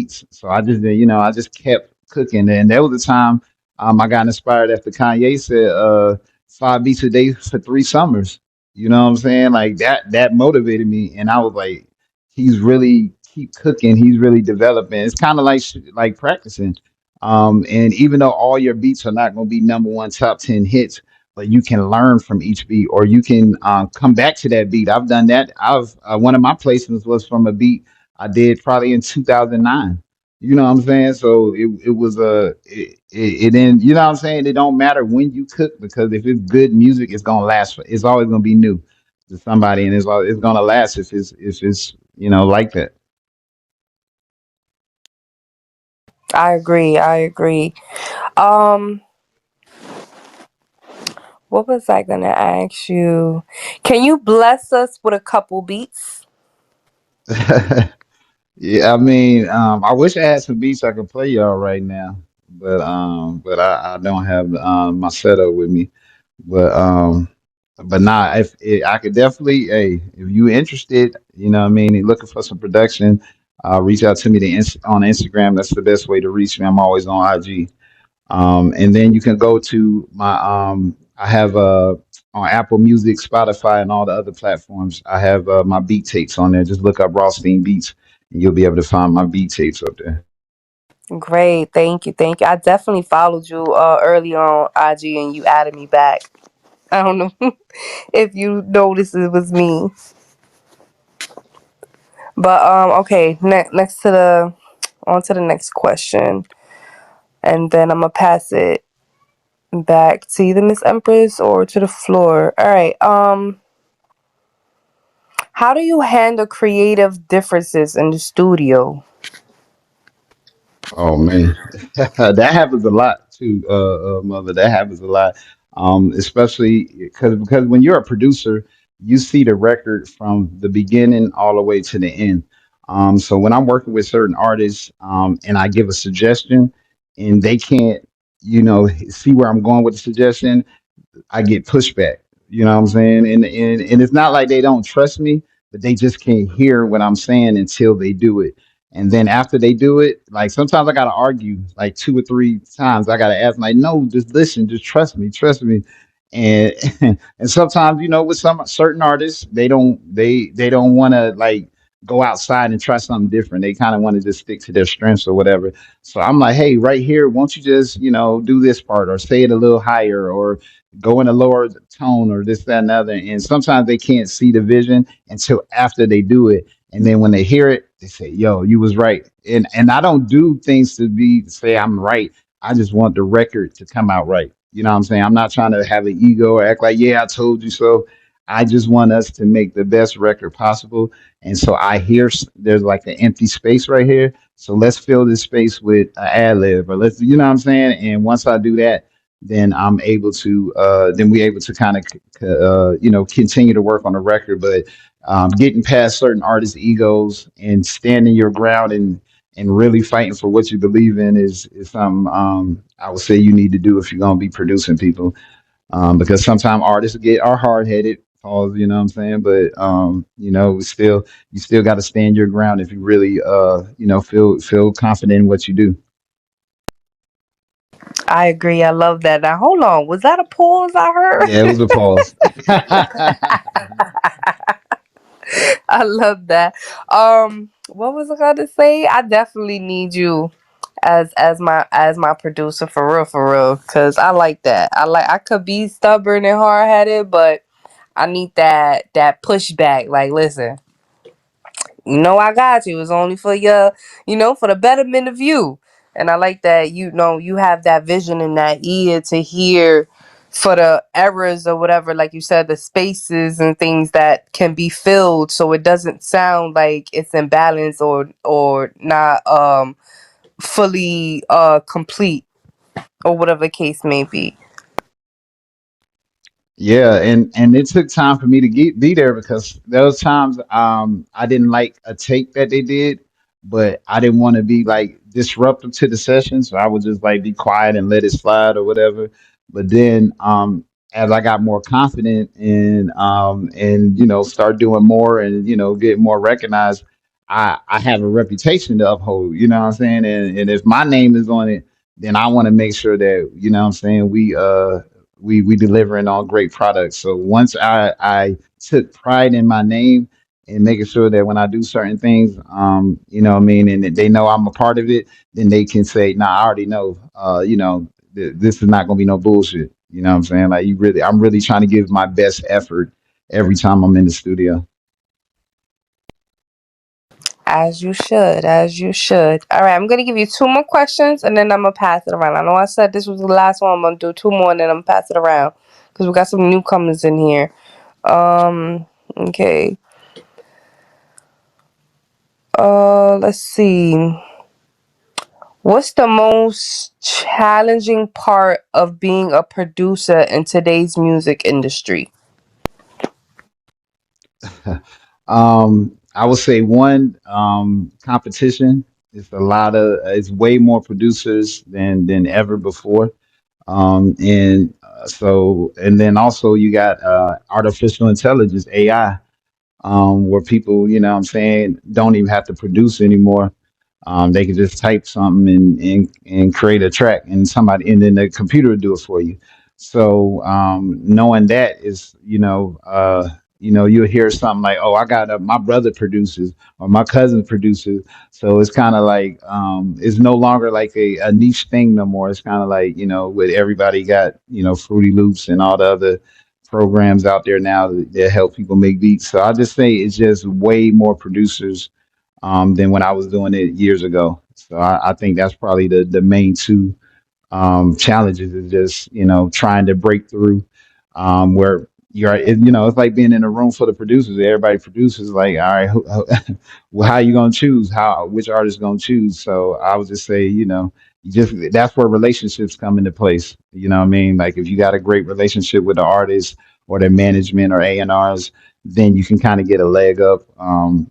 beats. So I just I just kept cooking, and there was a time I got inspired after Kanye said 5 beats a day for 3 summers. You know what I'm saying? Like that motivated me, and I was like, he's really keep cooking. He's really developing. It's kind of like like practicing. And even though all your beats are not going to be number one top 10 hits, but you can learn from each beat, or you can come back to that beat. I've done that. I've One of my placements was from a beat I did probably in 2009. You know what I'm saying? So it was it didn't, you know what I'm saying? It don't matter when you cook, because if it's good music, it's gonna last. It's always gonna be new to somebody, and it's gonna last if it's like that. I agree. I agree. Um, what was I gonna ask you? Can you bless us with a couple beats? Yeah, I mean, I wish I had some beats I could play y'all right now, but I don't have my setup with me. But nah, if I could definitely, hey, if you interested, you know what I mean, and looking for some production, reach out to me on Instagram. That's the best way to reach me. I'm always on IG. And then you can go to my I have on Apple Music, Spotify, and all the other platforms. I have my beat tapes on there. Just look up Rothstein Beats, and you'll be able to find my beat tapes up there. Great. Thank you. Thank you. I definitely followed you early on IG and you added me back. I don't know if you noticed it was me. But okay, next to the on to the next question. And then I'm gonna pass it back to either Miss Empress or to the floor. All right. How do you handle creative differences in the studio? Oh man, that happens a lot too, mother. That happens a lot, especially because when you're a producer, you see the record from the beginning all the way to the end. So when I'm working with certain artists, and I give a suggestion, and they can't, see where I'm going with the suggestion, I get pushback. You know what I'm saying? And it's not like they don't trust me, but they just can't hear what I'm saying until they do it. And then after they do it, like sometimes I gotta argue like 2 or 3 times. I gotta ask, like, no, just listen, just trust me. And and sometimes, with some certain artists, they don't want to like go outside and try something different. They kind of want to just stick to their strengths or whatever. So I'm like, hey, right here, won't you just, do this part or say it a little higher or go in a lower tone or this, that, and the other. And sometimes they can't see the vision until after they do it. And then when they hear it, they say, yo, you was right. And I don't do things to say I'm right. I just want the record to come out right. You know what I'm saying? I'm not trying to have an ego or act like, yeah, I told you so. I just want us to make the best record possible. And so I hear there's like an empty space right here. So let's fill this space with an ad lib, or let's, you know what I'm saying? And once I do that, then I'm able to then we able to kind of continue to work on the record. But getting past certain artists' egos and standing your ground and really fighting for what you believe in is something I would say you need to do if you're gonna be producing people. Because sometimes artists are hard headed. You know what I'm saying? But you still got to stand your ground if you really feel confident in what you do. I agree. I love that. Now hold on. Was that a pause I heard? Yeah, it was a pause. I love that. What was I gonna say? I definitely need you as my producer for real. Cause I like that. I could be stubborn and hard headed, but I need that pushback. Like, listen, I got you. It's only for your, for the betterment of you. And I like that, you have that vision and that ear to hear for the errors or whatever, like you said, the spaces and things that can be filled so it doesn't sound like it's imbalanced or not fully complete or whatever the case may be. Yeah, and it took time for me to be there because there was times I didn't like a take that they did, but I didn't want to be like disruptive to the session, so I would just like be quiet and let it slide or whatever. But then as I got more confident and start doing more and get more recognized, I have a reputation to uphold, you know what I'm saying? And if my name is on it, then I want to make sure that, you know what I'm saying, we delivering on great products. So once I took pride in my name and making sure that when I do certain things, you know what I mean, and that they know I'm a part of it, then they can say, nah, I already know, you know, this is not gonna be no bullshit. You know what I'm saying? Like I'm really trying to give my best effort every time I'm in the studio. As you should, as you should. All right, I'm gonna give you two more questions, and then I'm gonna pass it around. I know I said this was the last one. I'm gonna do two more, and then I'm gonna pass it around because we got some newcomers in here. Okay. Let's see. What's the most challenging part of being a producer in today's music industry? I would say one, competition. It's way more producers than ever before. And then also you got artificial intelligence, AI, where people, you know what I'm saying, don't even have to produce anymore. They can just type something and create a track, and somebody, and then the computer will do it for you. So knowing that is, you'll hear something like, "Oh, I got my brother produces or my cousin produces." So it's kind of like it's no longer like a niche thing no more. It's kind of like, with everybody got, Fruity Loops and all the other programs out there now that help people make beats. So I just say it's just way more producers than when I was doing it years ago. So I think that's probably the main two challenges, is just, trying to break through, where it's like being in a room full of producers. Everybody produces, like, all right, well, how you gonna choose? Which artist gonna choose? So I would just say, you just that's where relationships come into place. You know what I mean? Like if you got a great relationship with the artist or their management or A&Rs, then you can kind of get a leg up.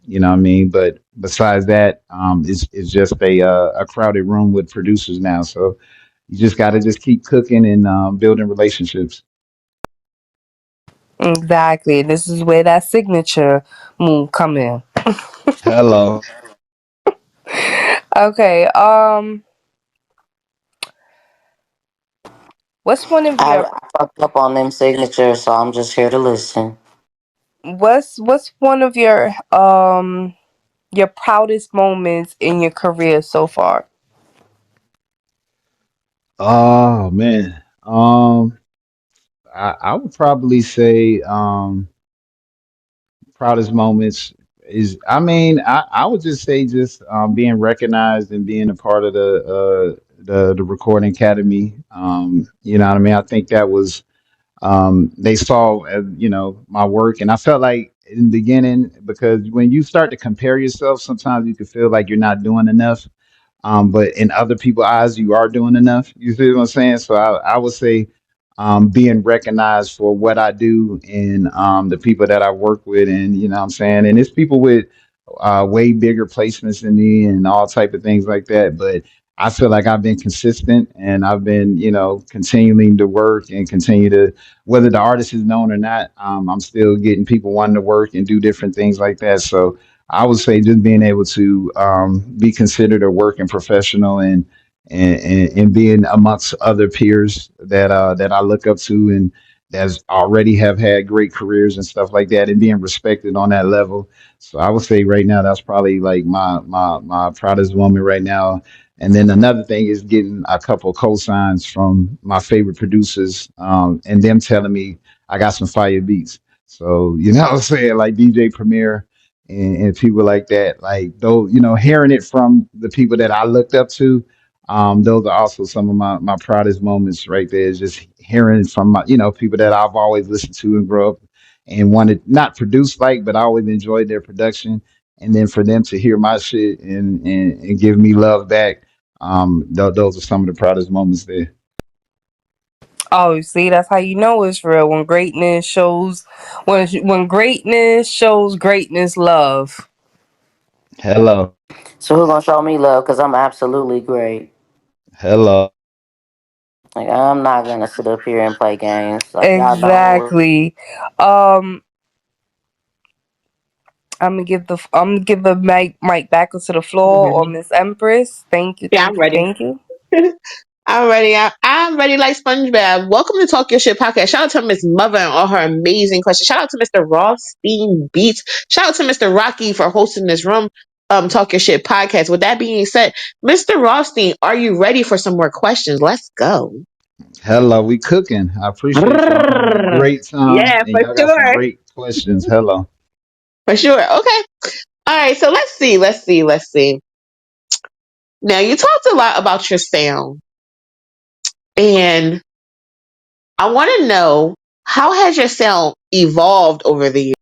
You know what I mean? But besides that, it's just a crowded room with producers now. So you just got to just keep cooking and building relationships. Exactly. This is where that signature move come in. Hello. Okay. What's one of I, your I fucked up on them signatures, so I'm just here to listen. what's one of your proudest moments in your career so far? Oh man. I would probably say proudest moments is, I mean, I would just say just being recognized and being a part of the Recording Academy. You know what I mean? I think that was, they saw, my work, and I felt like in the beginning, because when you start to compare yourself, sometimes you can feel like you're not doing enough, but in other people's eyes, you are doing enough. You see what I'm saying? So I would say being recognized for what I do, and the people that I work with, and you know what I'm saying, and it's people with way bigger placements than me and all type of things like that. But I feel like I've been consistent, and I've been, continuing to work and continue to, whether the artist is known or not, I'm still getting people wanting to work and do different things like that. So I would say just being able to be considered a working professional, and being amongst other peers that I look up to, and that's already have had great careers and stuff like that, and being respected on that level. So I would say right now that's probably like my proudest moment right now. And then another thing is getting a couple cosigns from my favorite producers, and them telling me I got some fire beats. So you know what I'm saying, like DJ Premier and people like that, like those, hearing it from the people that I looked up to, those are also some of my proudest moments right there. Is just hearing from my, people that I've always listened to and grew up and wanted not produce like, but I always enjoyed their production. And then for them to hear my shit and give me love back, those are some of the proudest moments there. Oh, see, that's how you know it's real when greatness shows when greatness shows greatness love. Hello, So who gonna show me love? Cause I'm absolutely great. hello. Like I'm not gonna sit up here and play games. Like y'all know Exactly. Um I'm gonna give the mic back to the floor or Ready? Miss Empress. Thank you, Yeah, thank I'm you, ready. thank you. I'm ready. I'm ready like SpongeBob. Welcome to Talk Your Shit podcast. Shout out to Miss Mother and all her amazing questions. Shout out to Mr. Rothstein Beats. Shout out to Mr. Rocky for hosting this room. Talk Your Shit podcast. With that being said, Mr. Rothstein, are you ready for some more questions? Let's go. Hello, we cooking. I appreciate you. I'm having a Brrr. great time, Yeah, and for y'all got some sure. great questions. Hello. For sure. Okay. All right. So let's see. Let's see. Now you talked a lot about your sound, and I want to know how has your sound evolved over the years?